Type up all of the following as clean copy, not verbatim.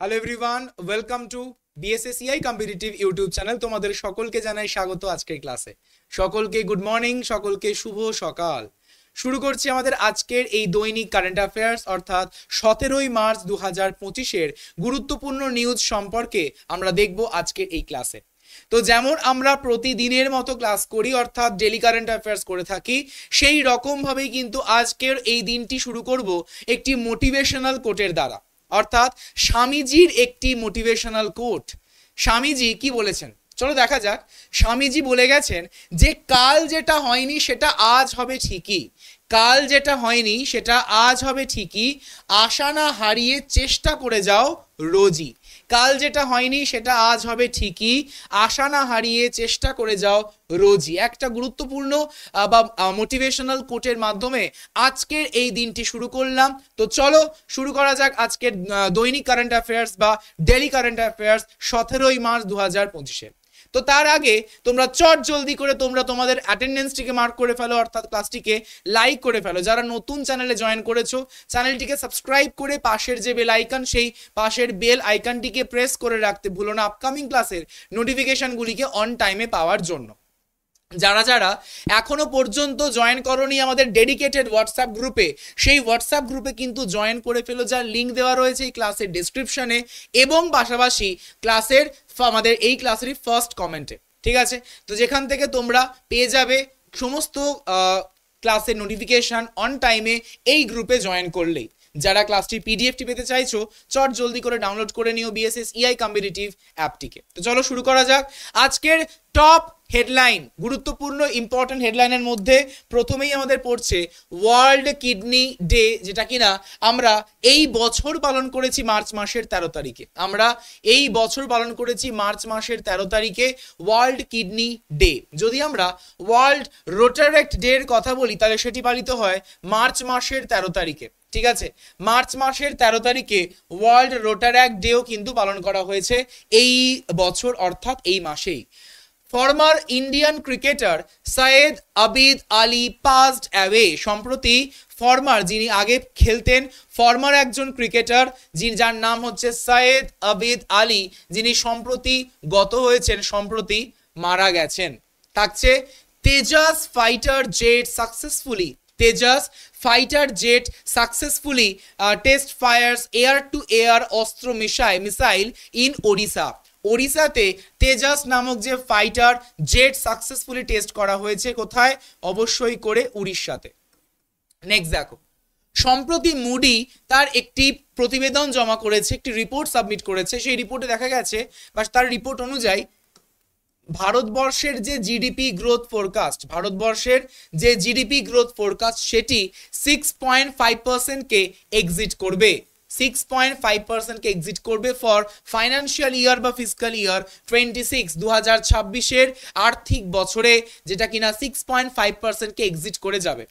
Hello everyone, welcome to BSACI competitive YouTube channel. তোমাদের সকলকে জানাই স্বাগত আজকের ক্লাসে। সকলকে গুড মর্নিং, সকলকে শুভ সকাল। শুরু করছি আমাদের আজকের এই দৈনিক কারেন্ট অ্যাফেয়ার্স, অর্থাৎ 17ই মার্চ 2025-এর গুরুত্বপূর্ণ নিউজ সম্পর্কে আমরা দেখব আজকের এই ক্লাসে। তো যেমন আমরা প্রতিদিনের মতো ক্লাস করি, অর্থাৎ ডেলি কারেন্ট অ্যাফেয়ার্স করে থাকি, সেই রকমভাবেই কিন্তু আজকের এই দিনটি শুরু করব একটি মোটিভেশনাল কোটের দ্বারা, অর্থাৎ স্বামীজির একটি মোটিভেশনাল কোট। স্বামীজি কি বলেছেন চলো দেখা যাক। স্বামীজি বলে গেছেন যে কাল যেটা হয়নি সেটা আজ হবে ঠিকই, কাল যেটা হয়নি সেটা আজ হবে ঠিকই, আশা না হারিয়ে চেষ্টা করে যাও রোজই। কাল যেটা হয়নি সেটা আজ হবে ঠিকই, আশা না হারিয়ে চেষ্টা করে যাও রোজই। একটা গুরুত্বপূর্ণ বা মোটিভেশনাল কোটের মাধ্যমে আজকের এই দিনটি শুরু করলাম। তো চলো শুরু করা যাক আজকের দৈনিক কারেন্ট অ্যাফেয়ার্স বা ডেলি কারেন্ট অ্যাফেয়ার্স 17ই মার্চ 2025-এ। তো তার আগে তোমরা চট জলদি করে তোমরা তোমাদের অ্যাটেন্ডেন্সটিকে মার্ক করে ফেলো, অর্থাৎ ক্লাসটিকে লাইক করে ফেলো। যারা নতুন চ্যানেলে জয়েন করেছো, চ্যানেলটিকে সাবস্ক্রাইব করে পাশের যে বেল আইকন, সেই পাশের বেল আইকনটিকে প্রেস করে রাখতে ভুলো না আপকামিং ক্লাসের নোটিফিকেশনগুলিকে অন টাইমে পাওয়ার জন্য। যারা যারা এখনো পর্যন্ত জয়েন করোনি আমাদের ডেডিকেটেড হোয়াটসঅ্যাপ গ্রুপে, সেই হোয়াটসঅ্যাপ গ্রুপে কিন্তু জয়েন করে ফেলো, যার লিঙ্ক দেওয়া রয়েছে এই ক্লাসের ডেসক্রিপশনে এবং পাশাপাশি ক্লাসের আমাদের এই ক্লাসেরই ফার্স্ট কমেন্টে। ঠিক আছে, তো যেখান থেকে তোমরা পেয়ে যাবে সমস্ত ক্লাসের নোটিফিকেশন অন টাইমে এই গ্রুপে জয়েন করলেই। যারা ক্লাসটির পিডিএফটি পেতে চাইছো চট জলদি করে ডাউনলোড করে নিও বিএসএসইআই কম্পিটিটিভ অ্যাপটিকে। তো চলো শুরু করা যাক আজকের টপ হেডলাইন। গুরুত্বপূর্ণ ইম্পর্টেন্ট হেডলাইনের মধ্যে প্রথমেই আমাদের পড়ছে ওয়ার্ল্ড কিডনি ডে, যেটা কিনা আমরা এই বছর পালন করেছি মার্চ মাসের 13 তারিখে। আমরা এই বছর পালন করেছি মার্চ মাসের 13 তারিখে ওয়ার্ল্ড কিডনি ডে। যদি আমরা ওয়ার্ল্ড রোটারেক্ট ডে এর কথা বলি তাহলে সেটি পালিত হয় মার্চ মাসের 13 তারিখে। ঠিক আছে, মার্চ মাসের 13 তারিখে ওয়ার্ল্ড রোটারেক্ট ডেও কিন্তু পালন করা হয়েছে এই বছর, অর্থাৎ এই মাসেই। Former Indian cricketer Syed Abid Ali passed away. সম্প্রতি ফর্মার, যিনি আগে খেলতেন, ফর্মার একজন ক্রিকেটার যার নাম হচ্ছে সৈয়দ আবিদ আলী, যিনি সম্প্রতি গত হয়েছেন, সম্প্রতি মারা গেছেন। থাকছে Tejas fighter jet successfully, Tejas fighter jet successfully test fires air two air অস্ত্র মিসাইল ইন ওড়িশা। ওড়িশাতে তেজাস নামক যে ফাইটার জেট সাকসেসফুলি টেস্ট করা হয়েছে, কোথায়? অবশ্যই করে উড়িষ্যাতে। নেক্সট দেখো, সম্প্রতি মুডি তার একটি প্রতিবেদন জমা করেছে, একটি রিপোর্ট সাবমিট করেছে। সেই রিপোর্টে দেখা গেছে বা তার রিপোর্ট অনুযায়ী ভারতবর্ষের যে জিডিপি গ্রোথ ফোরকাস্ট, ভারতবর্ষের যে জিডিপি গ্রোথ ফোরকাস্ট সেটি 6.5%কে এক্সিট করবে, 6.5%কে এক্সিট করবে ফর ফাইন্যান্সিয়াল ইয়ার বা ফিসকাল ইয়ার 26, 2026-এর আর্থিক বছরে, যেটা কিনা 6.5%কে এক্সিট করে যাবে।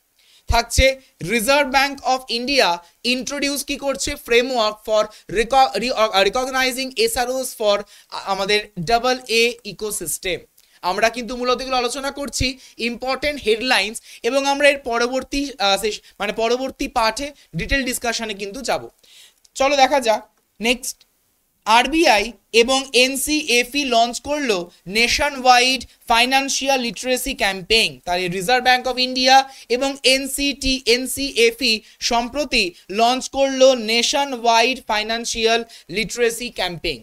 থাকছে reserve bank of India introduce কি করছে ফ্রেমওয়ার্ক ফর রিকগনাইজিং এসআরওস ফর আমাদের AA ইকোসিস্টেম। আমরা কিন্তু মূলত এগুলো আলোচনা করছি ইম্পর্টেন্ট হেডলাইন্স, এবং আমরা এর পরবর্তী পরবর্তী পাঠে ডিটেল ডিসকাশনে কিন্তু যাব। চলো দেখা যাক। নেক্সট, আরবিআই এবং এনসিএফি লঞ্চ করলো nation wide financial literacy campaign. তাহলে রিজার্ভ ব্যাংক অফ ইন্ডিয়া এবং এনসিএফি সম্প্রতি লঞ্চ করলো nation wide financial literacy campaign.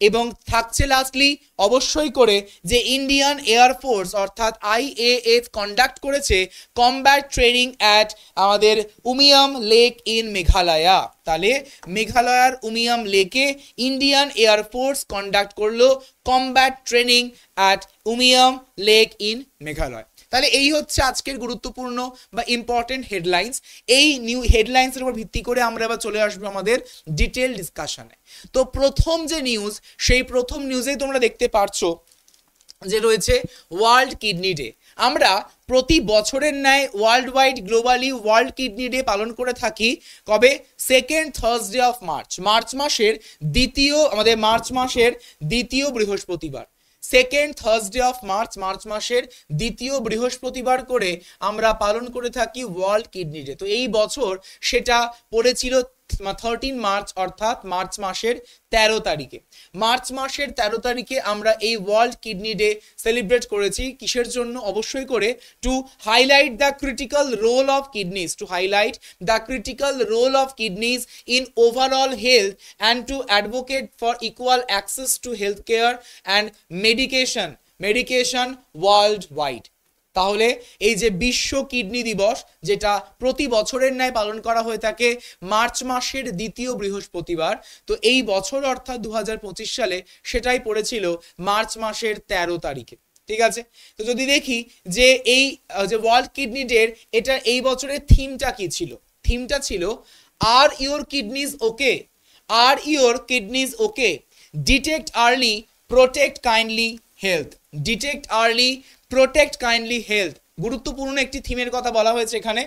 এবং থাকছে লাস্টলি অবশ্যই করে যে ইন্ডিয়ান এয়ারফোর্স অর্থাৎ IAF কন্ডাক্ট করেছে কমব্যাট ট্রেনিং অ্যাট আমাদের উমিয়াম লেক ইন মেঘালয়া। তাহলে মেঘালয়ার উমিয়াম লেকে ইন্ডিয়ান এয়ারফোর্স কন্ডাক্ট করলো combat training at Umiam lake in Meghalaya. তাহলে এই হচ্ছে আজকের গুরুত্বপূর্ণ বা ইম্পর্টেন্ট হেডলাইন্স। এই নিউ হেডলাইন্সের উপর ভিত্তি করে আমরা এবার চলে আসবো আমাদের ডিটেল ডিসকাশনে। তো প্রথম যে নিউজ, সেই প্রথম নিউজেই তোমরা দেখতে পারছো যে রয়েছে ওয়ার্ল্ড কিডনি ডে। আমরা প্রতি বছরের ন্যায় world wide globally world kidney day পালন করে থাকি। কবে? Second Thursday of March, March মাসের দ্বিতীয় বৃহস্পতিবার। Second Thursday of March, March মাসের দ্বিতীয় বৃহস্পতিবার করে আমরা পালন করে থাকি ওয়ার্ল্ড কিডনি ডে। তো এই বছর সেটা পড়েছিল 13 মার্চ অর্থাৎ মার্চ মাসের 13 তারিখে। মার্চ মাসের 13 তারিখে আমরা এই ওয়ার্ল্ড কিডনি ডে সেলিব্রেট করেছি। কিসের জন্য? অবশ্যই করে to highlight the critical role of kidneys, to highlight the critical role of kidneys in overall health and to advocate for equal access to health care and medication worldwide. তাহলে এই যে বিশ্ব kidney দিবস, যেটা প্রতি বছরের ন্যায় পালন করা হয়ে থাকে মার্চ মাসের দ্বিতীয় বৃহস্পতিবার, তো এই বছর অর্থাৎ 2025 সালে সেটাই পড়েছিল মার্চ মাসের 13 তারিখে। ঠিক আছে, তো যদি দেখি যে এই যে ওয়ার্ল্ড কিডনি ডে এটা এই বছরের থিমটা কি ছিল? থিমটা ছিল are your kidneys okay, are your kidneys okay, detect early, protect kindly health, detect early, protect kindly health. গুরুত্বপূর্ণ একটি থিমের কথা বলা হয়েছে এখানে,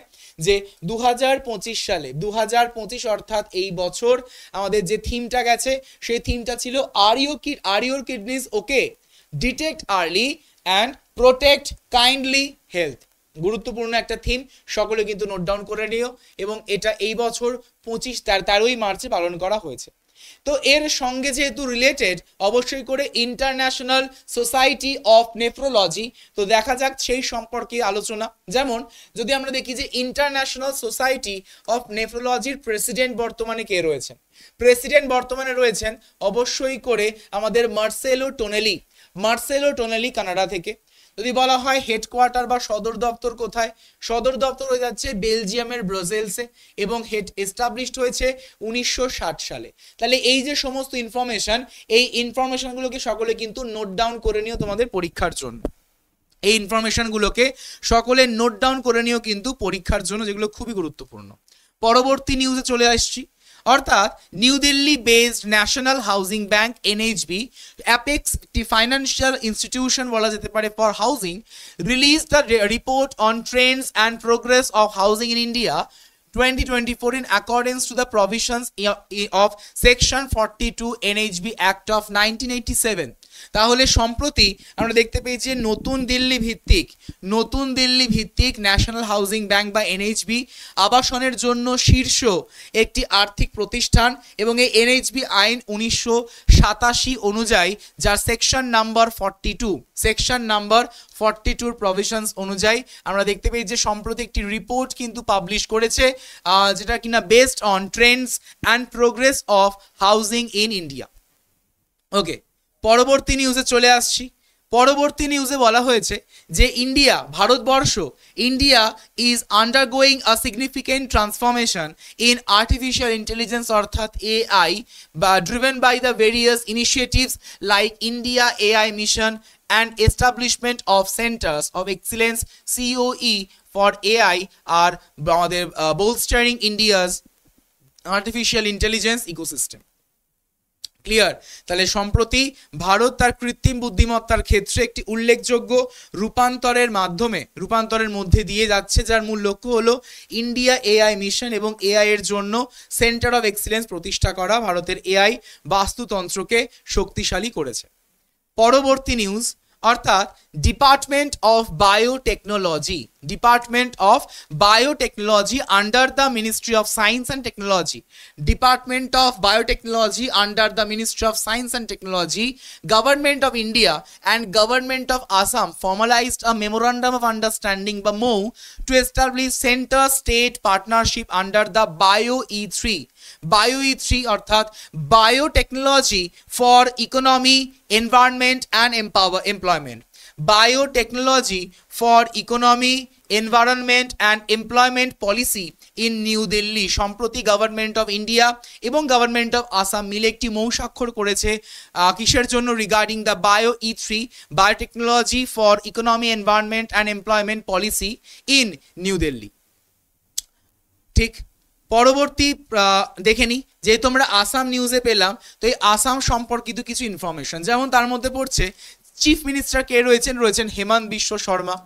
যে 2025 সালে 2025 অর্থাৎ এই বছর আমাদের যে থিমটা গেছে সেই থিমটা ছিল are your kidneys okay, detect early and protect kindly health. গুরুত্বপূর্ণ একটা থিম, সকলে কিন্তু নোট ডাউন করে নিও, এবং এটা এই বছর 13ই মার্চে পালন করা হয়েছে। তো এর সঙ্গে যেহেতু রিলেটেড, অবশ্যই করে ইন্টারন্যাশনাল সোসাইটি অফ নেফ্রোলজি, তো দেখা যাক সেই সম্পর্কে আলোচনা। যেমন যদি আমরা দেখি যে ইন্টারন্যাশনাল সোসাইটি অফ নেফ্রোলজির প্রেসিডেন্ট বর্তমানে কে রয়েছেন? প্রেসিডেন্ট বর্তমানে রয়েছেন অবশ্যই করে আমাদের মার্সেলো টোনেলি কানাডা থেকে। যদি বলা হয় হেডকোয়ার্টার বা সদর দপ্তর কোথায়? সদর দপ্তর হয়ে যাচ্ছে বেলজিয়ামের ব্রাসেলসে, এবং হেড এস্টাবলিশড হয়েছে 1960 সালে। তাহলে এই যে সমস্ত ইনফরমেশন, এই ইনফরমেশনগুলোকে সকলে কিন্তু নোট ডাউন করে নিও তোমাদের পরীক্ষার জন্য। এই ইনফরমেশনগুলোকে সকলে নোট ডাউন করে নিও কিন্তু পরীক্ষার জন্য, যেগুলো খুবই গুরুত্বপূর্ণ। পরবর্তী নিউজে চলে আসছি, অর্থাৎ New Delhi based National Housing Bank NHB, apex একটি ফাইন্যান্সিয়াল ইনস্টিটিউশন বলা যেতে পারে for housing, release the report on trends and progress of housing in India 2024 in accordance to the provisions of Section 42 NHB Act of 1987। তাহলে সম্প্রতি আমরা দেখতে পেয়েছি নতুন দিল্লি ভিত্তিক ন্যাশনাল হাউজিং ব্যাংক বা এনএইচবি আবাসনের জন্য শীর্ষ একটি আর্থিক প্রতিষ্ঠান, এবং এই এনএইচবি আইন 1987 অনুযায়ী, যার সেকশন নাম্বার 42 প্রভিশনস অনুযায়ী আমরা দেখতে পেয়েছি যে সম্প্রতি একটি রিপোর্ট কিন্তু পাবলিশ করেছে, যেটা কিনা based on trends and progress of housing in India. Okay, পরবর্তী নিউজে চলে আসছি। পরবর্তী নিউজে বলা হয়েছে যে Bharatvarsha is undergoing a significant transformation in artificial intelligence অর্থাৎ এআই, বা driven by the various initiatives like India AI mission and establishment of centers of excellence COE for AI are bolstering India's artificial intelligence ecosystem। Clear? তাহলে সম্প্রতি ভারত তার কৃত্রিম বুদ্ধিমত্তার ক্ষেত্রে একটি উল্লেখযোগ্য রূপান্তরের মধ্যে দিয়ে যাচ্ছে, যার মূল লক্ষ্য হলো ইন্ডিয়া এআই মিশন এবং এআই এর জন্য সেন্টার অফ এক্সিলেন্স প্রতিষ্ঠা করা। ভারতের এআই বাস্তুতন্ত্রকে শক্তিশালী করেছে। পরবর্তী নিউজ, অর্থাৎ department of biotechnology under the ministry of science and technology, department of biotechnology under the ministry of science and technology, government of India and government of Assam formalised a memorandum of understanding বা MoU to establish centre state partnership under the BioE3 অর্থাৎ biotechnology for economy, environment and employment, biotechnology for economy, environment and employment policy in New Delhi. সম্প্রতি government of India এবং government of Assam মিলে একটি মৌ স্বাক্ষর করেছে, কিসের জন্য? Regarding the BioE3 biotechnology for economy, environment and employment policy in New Delhi. ঠিক, পরবর্তী দেখে নিই, যেহেতু আমরা আসাম নিউজে পেলাম, তো এই আসাম সম্পর্কিত কিছু ইনফরমেশন, যেমন তার মধ্যে পড়ছে চিফ মিনিস্টার কে রয়েছেন হেমন্ত বিশ্ব শর্মা।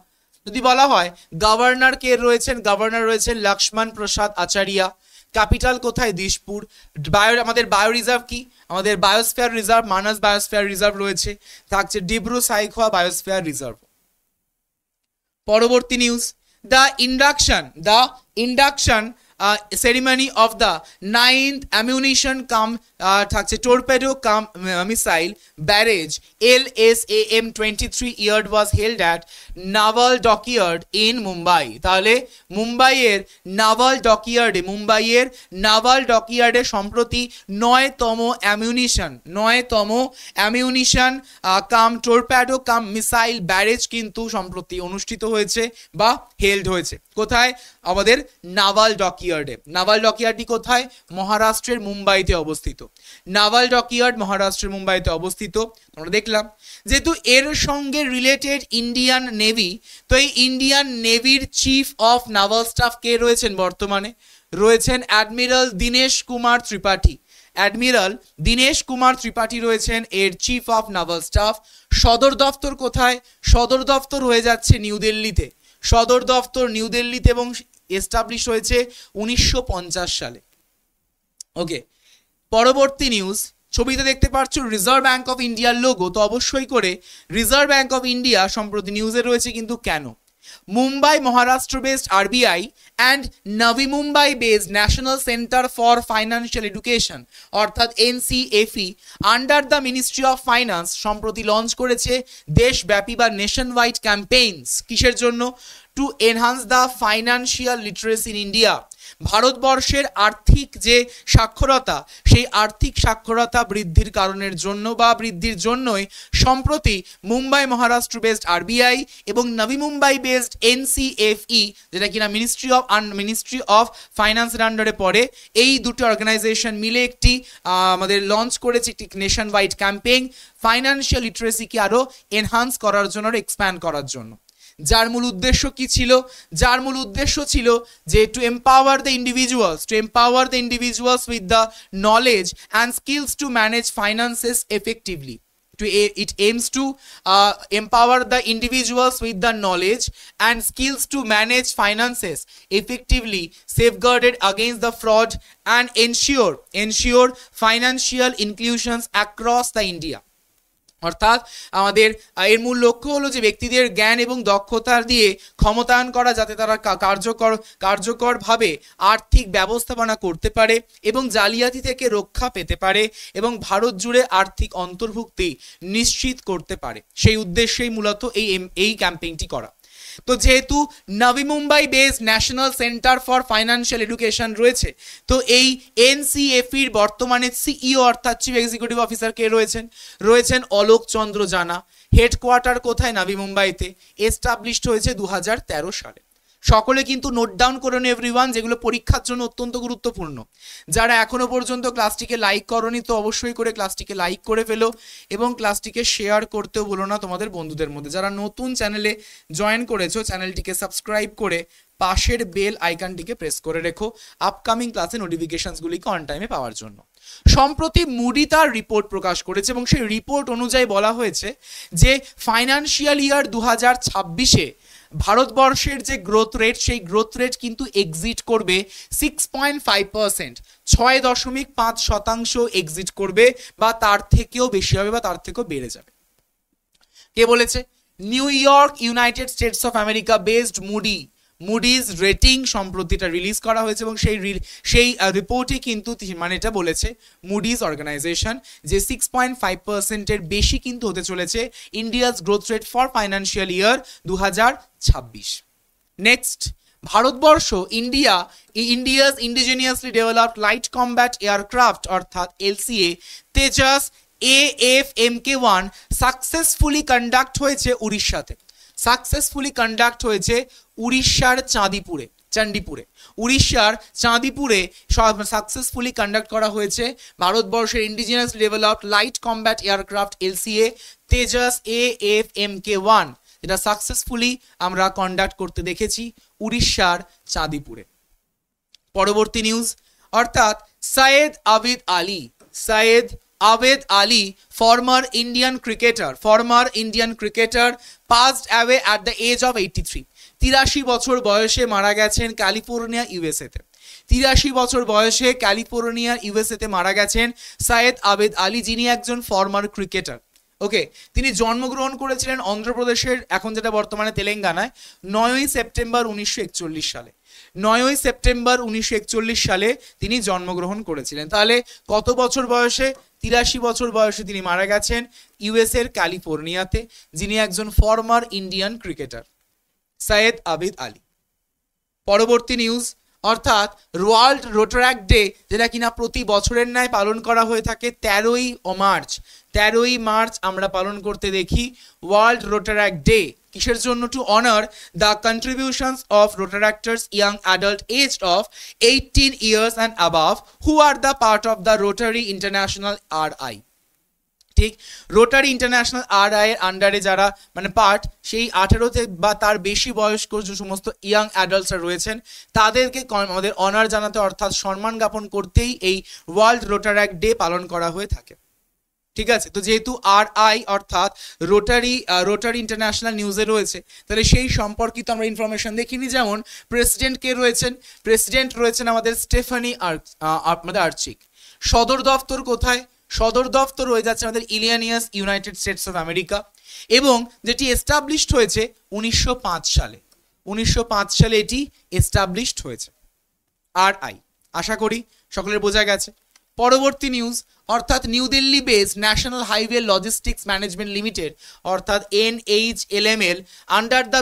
যদি বলা হয় গভর্নর কে রয়েছেন, গভর্নর রয়েছেন লক্ষ্মণ প্রসাদ আচারিয়া। ক্যাপিটাল কোথায়? দিশপুর। আমাদের বায়ো রিজার্ভ কি? আমাদের biosphere reserve, Manas biosphere reserve রয়েছে। থাকছে ডিব্রু সাইখোয়া বায়োস্ফিয়ার রিজার্ভ। পরবর্তী news, the induction ceremony of the 9th ammunition cum থাকছে torpedo come missile barrage LSAM 23 year was held at Naval Dockyard in Mumbai. তাহলে মুম্বাইয়ের নাভাল ডকইয়ার্ডে সম্প্রতি 9তম ammunition কাম torpedo কাম missile barrage কিন্তু সম্প্রতি অনুষ্ঠিত হয়েছে বা হেল্ড হয়েছে। কোথায়? আমাদের নাভাল ডকইয়ার্ডটি কোথায়? মহারাষ্ট্রের মুম্বাইতে অবস্থিত। নাভাল ডকইয়ার্ড মহারাষ্ট্রের মুম্বাইতে অবস্থিত। আমরা দেখলাম যেহেতু এর সঙ্গে রিলেটেড ইন্ডিয়ান নেভি, তো এই ইন্ডিয়ান নেভির চিফ অফ নাভাল স্টাফ কে রয়েছেন বর্তমানে? রয়েছেন অ্যাডমিরাল দীনেশ কুমার ত্রিপাঠী রয়েছেন এর চিফ অফ নাভাল স্টাফ। সদর দফতর কোথায়? সদর দফতর হয়ে যাচ্ছে নিউ দিল্লিতে এবং এস্টাবলিশ হয়েছে 1950 সালে। ওকে, পরবর্তী নিউজ, ছবিতে দেখতে পাচ্ছ রিজার্ভ ব্যাঙ্ক অফ ইন্ডিয়ার লোগো। তো অবশ্যই করে রিজার্ভ ব্যাঙ্ক অফ ইন্ডিয়া সম্প্রতি নিউজে রয়েছে, কিন্তু কেন? Mumbai Maharashtra based RBI and Navi Mumbai based national centre for financial education অর্থাৎ NCFE under the ministry of finance সম্প্রতি লঞ্চ করেছে দেশব্যাপী বা নেশন ওয়াইড ক্যাম্পেইনস। কিসের জন্য? Two enhance the financial literacy in India. ভারতবর্ষের আর্থিক যে সাক্ষরতা, সেই আর্থিক সাক্ষরতা বৃদ্ধির কারণের জন্য বা বৃদ্ধির জন্যই সম্প্রতি মুম্বাই মহারাষ্ট্র বেসড আরবিআই এবং নভি মুম্বাই বেসড NCFE, যেটা কিনা মিনিস্ট্রি অফ ফাইন্যান্সের আন্ডারে পড়ে, এই দুটো অর্গানাইজেশন মিলে একটি আমাদের লঞ্চ করেছে একটি নেশন ওয়াইড ক্যাম্পেইন ফাইন্যান্সিয়াল লিটারেসিকে আরো এনহান্স করার জন্য, এক্সপ্যান্ড করার জন্য। যার মূল উদ্দেশ্য কি ছিল? যার মূল উদ্দেশ্য ছিল যে two empower the individuals with the knowledge and skills to manage finances effectively. It aims to empower the individuals with the knowledge and skills to manage finances effectively, safeguarded against the fraud and ensure financial inclusions across the India. অর্থাৎ আমাদের এর মূল লক্ষ্য হলো যে ব্যক্তিদের জ্ঞান এবং দক্ষতা দিয়ে ক্ষমতায়ন করা, যাতে তারা কার্যকরভাবে আর্থিক ব্যবস্থাপনা করতে পারে এবং জালিয়াতি থেকে রক্ষা পেতে পারে এবং ভারত জুড়ে আর্থিক অন্তর্ভুক্তি নিশ্চিত করতে পারে। সেই উদ্দেশ্যেই মূলত এই ক্যাম্পেইনটি করা। তো যেহেতু Navi Mumbai base national centre for financial education রয়েছে, তো এই NCFEর বর্তমানে CEO অর্থাৎ চিফ এক্সিকিউটিভ অফিসার কে রয়েছেন অলোক চন্দ্র জানা। হেডকোয়ার্টার কোথায়? নভি মুম্বাইতে। এস্টাবলিশড হয়েছে 2013 সালে। সকলে কিন্তু নোট ডাউন করে নিন এভরিওয়ান, যেগুলো পরীক্ষার জন্য অত্যন্ত গুরুত্বপূর্ণ। যারা এখনো পর্যন্ত ক্লাসটিকে লাইক করনি, তো অবশ্যই করে ক্লাসটিকে লাইক করে ফেলো এবং ক্লাসটিকে শেয়ার করতেও বলো না তোমাদের বন্ধুদের মধ্যে। যারা নতুন চ্যানেলে জয়েন করেছো, চ্যানেলটিকে সাবস্ক্রাইব করে পাশের বেল আইকনটিকে প্রেস করে রেখো আপকামিং ক্লাসে নোটিফিকেশনসগুলিকে অন টাইমে পাওয়ার জন্য। সম্প্রতি মুডি তার রিপোর্ট প্রকাশ করেছে এবং সেই রিপোর্ট অনুযায়ী বলা হয়েছে যে ফাইন্যান্সিয়াল ইয়ার 2026-এ ভারতবর্ষের যে গ্রোথ রেট, সেই গ্রোথ রেট কিন্তু এক্সিট করবে 6.5%, 6.5% এক্সিট করবে বা তার থেকেও বেশি হবে বা তার থেকেও বেড়ে যাবে। কে বলেছে? New York United States of America based Moody's rating সম্প্রতিটা রিলিজ করা হয়েছে এবং সেই রিপোর্টে কিন্তু মানে এটা বলেছে মুডিজ অর্গানাইজেশন যে 6.5%-এর বেশি কিন্তু হতে চলেছে India's growth rate for financial year 2026। Next, Bharatvarsha India's indigenously developed light combat aircraft অর্থাৎ LCA Tejas AFMK1 successfully conduct হয়েছে উড়িষ্যাতে। উড়িষ্যার চাঁদিপুরে সাকসেসফুলি কন্ডাক্ট করা হয়েছে ভারতবর্ষের indigenous developed light combat aircraft LCA Tejas AFMK1, যেটা সাকসেসফুলি আমরা কন্ডাক্ট করতে দেখেছি উড়িষ্যার চাঁদিপুরে। পরবর্তী নিউজ, অর্থাৎ সৈয়দ আবেদ Ali former Indian cricketer passed away at the age of 83। 83 বছর বয়সে মারা গেছেন ক্যালিফোর্নিয়া ইউএসএতে মারা গেছেন সৈয়দ আবেদ আলী, যিনি একজন ফর্মার ক্রিকেটার। ওকে, তিনি জন্মগ্রহণ করেছিলেন অন্ধ্রপ্রদেশের, এখন যেটা বর্তমানে তেলেঙ্গানায়, 9 সেপ্টেম্বর 1941 সালে। 9ই সেপ্টেম্বর 1941 সালে তিনি জন্মগ্রহণ করেছিলেন। তাহলে কত বছর বয়সে? 83 বছর বয়সে তিনি মারা গেছেন ইউএস এর ক্যালিফোর্নিয়াতে। যিনি একজন former Indian cricketer, Syed Abid Ali. পরবর্তী নিউজ, অর্থাৎ ওয়ার্ল্ড রোটারাক্ট ডে, যেটা কিনা প্রতি বছরের ন্যায় পালন করা হয়ে থাকে 13ই মার্চ আমরা পালন করতে দেখি ওয়ার্ল্ড রোটারাক্ট ডে। কিসের জন্য? To honour the contributions of Rotaractors young adult aged of 18 years and above who are the part of the Rotary International RI। ঠিক, রোটারি ইন্টারন্যাশনাল RI এর আন্ডারে যারা মানে পার্ট, সেই 18 বা তার বেশি বয়স্ক যে সমস্ত ইয়াং অ্যাডাল্টসরা রয়েছেন তাদেরকে আমাদের অনার জানাতে অর্থাৎ সম্মান জ্ঞাপন করতেই এই ওয়ার্ল্ড রোটারাক্ট ডে পালন করা হয়ে থাকে। ঠিক আছে, তো যেহেতু RI অর্থাৎ রোটারি ইন্টারন্যাশনাল নিউজে রয়েছে, তাহলে সেই সম্পর্কিত আমরা ইনফরমেশন দেখিনি। যেমন প্রেসিডেন্ট কে রয়েছেন? প্রেসিডেন্ট রয়েছেন আমাদের স্টেফানি আর্চিক। সদর দপ্তর কোথায়? সদর দপ্তর হয়ে যাচ্ছে আমাদের Illinois, United States of America, এবং যেটি এস্টাবলিশড হয়েছে 1905 সালে। 1905 সালে এটি এস্টাবলিশড হয়েছে RI। আশা করি সকলের বোঝা গেছে। পরবর্তী নিউজ, অর্থাৎ New Delhi based National Highway Logistics Management Limited অর্থাৎ NHLML under the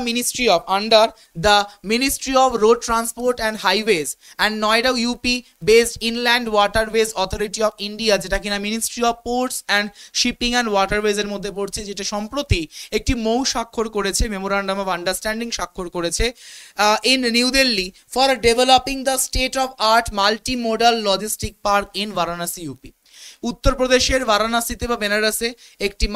ministry of road transport and highways and Noida UP based Inland Waterways Authority of India, যেটা কিনা ministry of ports and shipping and ওয়াটারওয়েজের মধ্যে পড়ছে, যেটা সম্প্রতি একটি মৌ স্বাক্ষর করেছে, মেমোরান্ডাম অফ আন্ডারস্ট্যান্ডিং স্বাক্ষর করেছে in New Delhi for developing the state of art multimodal logistic park in Varanasi UP। উত্তরপ্রদেশের বারাণসীতে বা বেনারসে একটি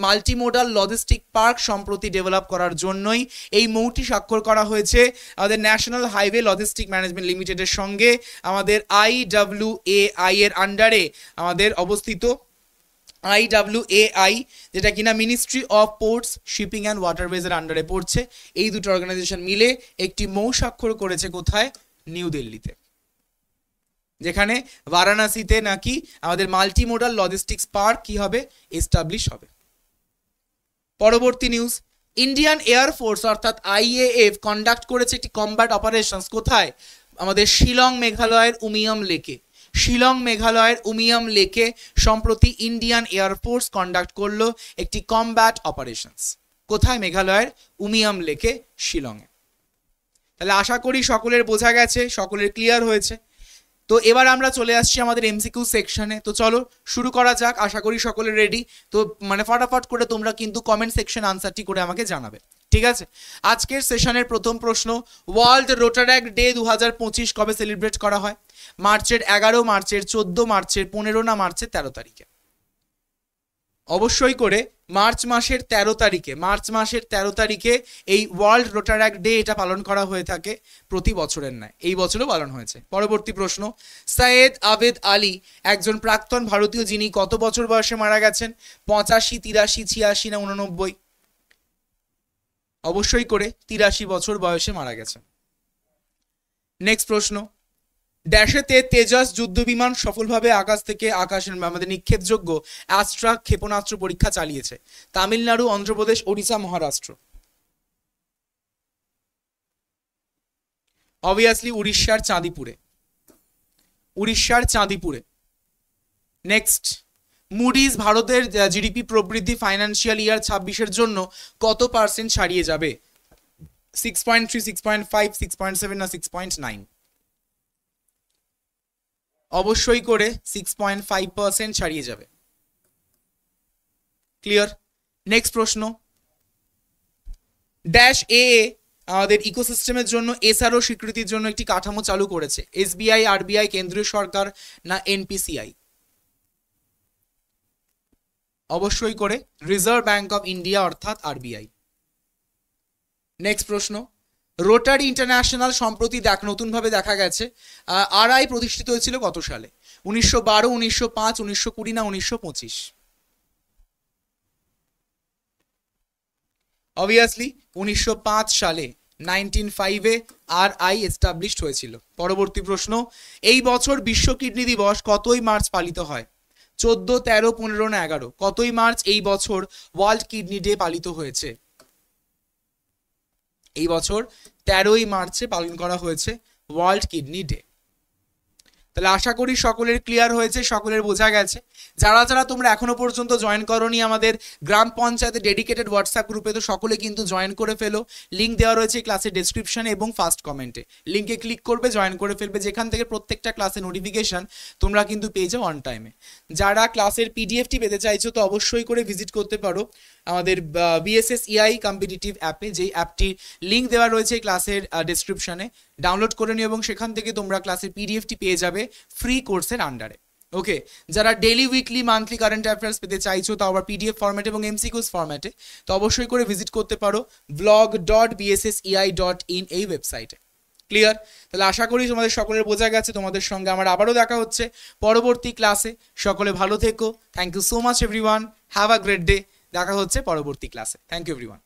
মাল্টিমোডাল লজিস্টিক পার্ক সম্প্রতি ডেভেলপ করার জন্যই এই মৌটি স্বাক্ষর করা হয়েছে আমাদের ন্যাশনাল হাইওয়ে লজিস্টিক ম্যানেজমেন্ট লিমিটেডের সঙ্গে। আমাদের IWAI এর আন্ডারে আমাদের অবস্থিত IWAI, যেটা কিনা ministry of ports shipping and waterways এর আন্ডারে পড়ছে। এই দুটো অর্গানাইজেশন মিলে একটি মৌ স্বাক্ষর করেছে কোথায়? নিউ দিল্লিতে, যেখানে বারাণসীতে নাকি আমাদের মাল্টিমোডাল লজিস্টিক্স পার্ক কি হবে? এস্টাবলিশ হবে। পরবর্তী নিউজ, ইন্ডিয়ান এয়ারফোর্স অর্থাৎ IAF কন্ডাক্ট করেছে একটি কমব্যাট অপারেশনস কোথায়? আমাদের শিলং মেঘালয়ের উমিয়াম লেকে সম্প্রতি ইন্ডিয়ান এয়ারফোর্স কন্ডাক্ট করলো একটি কমব্যাট অপারেশনস। কোথায়? মেঘালয়ের উমিয়াম লেকে, শিলংয়ে। তাহলে আশা করি সকলের বোঝা গেছে, সকলের ক্লিয়ার হয়েছে। তো এবার আমরা চলে আসছি আমাদের MCQ সেকশনে। তো চলো শুরু করা যাক। আশা করি সকলে রেডি। তো মানে ফটাফট করে তোমরা কিন্তু কমেন্ট সেকশন আনসারটি করে আমাকে জানাবে, ঠিক আছে? আজকের সেশনের প্রথম প্রশ্ন, ওয়ার্ল্ড রোটারাক্ট ডে 2025 কবে সেলিব্রেট করা হয়? মার্চের 11, মার্চের 14, মার্চের 15 না মার্চের 13 তারিখে? অবশ্যই করে মার্চ মাসের 13 তারিখে এই ওয়ার্ল্ড রোটারাক্ট ডে এটা পালন করা হয়ে থাকে প্রতি বছরের ন্যায়। এই বছরও পালন হয়েছে। পরবর্তী প্রশ্ন, সৈয়দ আবিদ আলী একজন প্রাক্তন ভারতীয়, যিনি কত বছর বয়সে মারা গেছেন? 85, 83, 86 না 89? অবশ্যই করে 83 বছর বয়সে মারা গেছেন। নেক্সট প্রশ্ন, ড্যাশেতে তেজাস যুদ্ধ বিমান সফলভাবে আকাশ থেকে আমাদের নিক্ষেপযোগ্য অ্যাস্ট্রা ক্ষেপণাস্ত্র পরীক্ষা চালিয়েছে? তামিলনাড়ু, অন্ধ্রপ্রদেশ, ওড়িশা, মহারাষ্ট্র? অবভিয়াসলি উড়িষ্যার চাঁদিপুরে। নেক্সট, মুডিজ ভারতের জিডিপি প্রবৃদ্ধি ফাইন্যান্সিয়াল ইয়ার 26-এর জন্য কত % ছাড়িয়ে যাবে? 6.3, 6.5, 6.7 না 6.9? অবশ্যই করে 6.5% ছাড়িয়ে যাবে। ক্লিয়ার? নেক্সট প্রশ্ন, ড্যাশ এ আমাদের ইকোসিস্টেমের জন্য SRO স্বীকৃতির জন্য একটি কাঠামো চালু করেছে? SBI, RBI, কেন্দ্রীয় সরকার না NPCI? অবশ্যই করে রিজার্ভ ব্যাংক অফ ইন্ডিয়া অর্থাৎ RBI। নেক্সট প্রশ্ন, রোটারি ইন্টারন্যাশনাল সম্প্রতি নতুনভাবে দেখা গেছে RI প্রতিষ্ঠিত হয়েছিল কত সালে? 1912, 1905, 1920 না 1925? অবভিয়াসলি 1905 সালে 1905-এ RI এস্টাবলিশড হয়েছিল। পরবর্তী প্রশ্ন, এই বছর বিশ্ব কিডনি দিবস কতই মার্চ পালিত হয়? 14, 13, 15 না 11? কতই মার্চ এই বছর ওয়ার্ল্ড কিডনি ডে পালিত হয়েছে? এই বছর 13ই মার্চে পালন করা হয়েছে ওয়ার্ল্ড কিডনি ডে। তাহলে আশা করি সকলের ক্লিয়ার হয়েছে, সকলের বোঝা গেছে। যারা যারা তোমরা এখনো পর্যন্ত জয়েন করোনি আমাদের গ্রাম পঞ্চায়েতের ডেডিকেটেড হোয়াটসঅ্যাপ গ্রুপে, তো সকলে কিন্তু জয়েন করে ফেলো। লিঙ্ক দেওয়া রয়েছে ক্লাসের ডেসক্রিপশনে এবং ফার্স্ট কমেন্টে। লিঙ্কে ক্লিক করবে, জয়েন করে ফেলবে, যেখান থেকে প্রত্যেকটা ক্লাসের নোটিফিকেশন তোমরা কিন্তু পেয়ে যাও অন টাইমে। যারা ক্লাসের পিডিএফটি পেতে চাইছো তো অবশ্যই করে ভিজিট করতে পারো আমাদের BSSEI কম্পিটিটিভ অ্যাপে, যেই অ্যাপটির লিঙ্ক দেওয়া রয়েছে ক্লাসের ডেসক্রিপশনে। ডাউনলোড করে নিও এবং সেখান থেকে তোমরা ক্লাসের পিডিএফটি পেয়ে যাবে ফ্রি কোর্সের আন্ডারে। ওকে, যারা daily, weekly, monthly current affairs পেতে চাইছো তাও আবার পিডিএফ ফরম্যাটে এবং এমসিকিউস ফরম্যাটে, তো অবশ্যই করে ভিজিট করতে পারো blog.bssei.in এই ওয়েবসাইটে। ক্লিয়ার? তাহলে আশা করি তোমাদের সকলের বোঝা গেছে। তোমাদের সঙ্গে আমার আবারও দেখা হচ্ছে পরবর্তী ক্লাসে। সকলে ভালো থেকো। Thank you so much everyone, have a great day. দেখা হচ্ছে পরবর্তী ক্লাসে। Thank you everyone.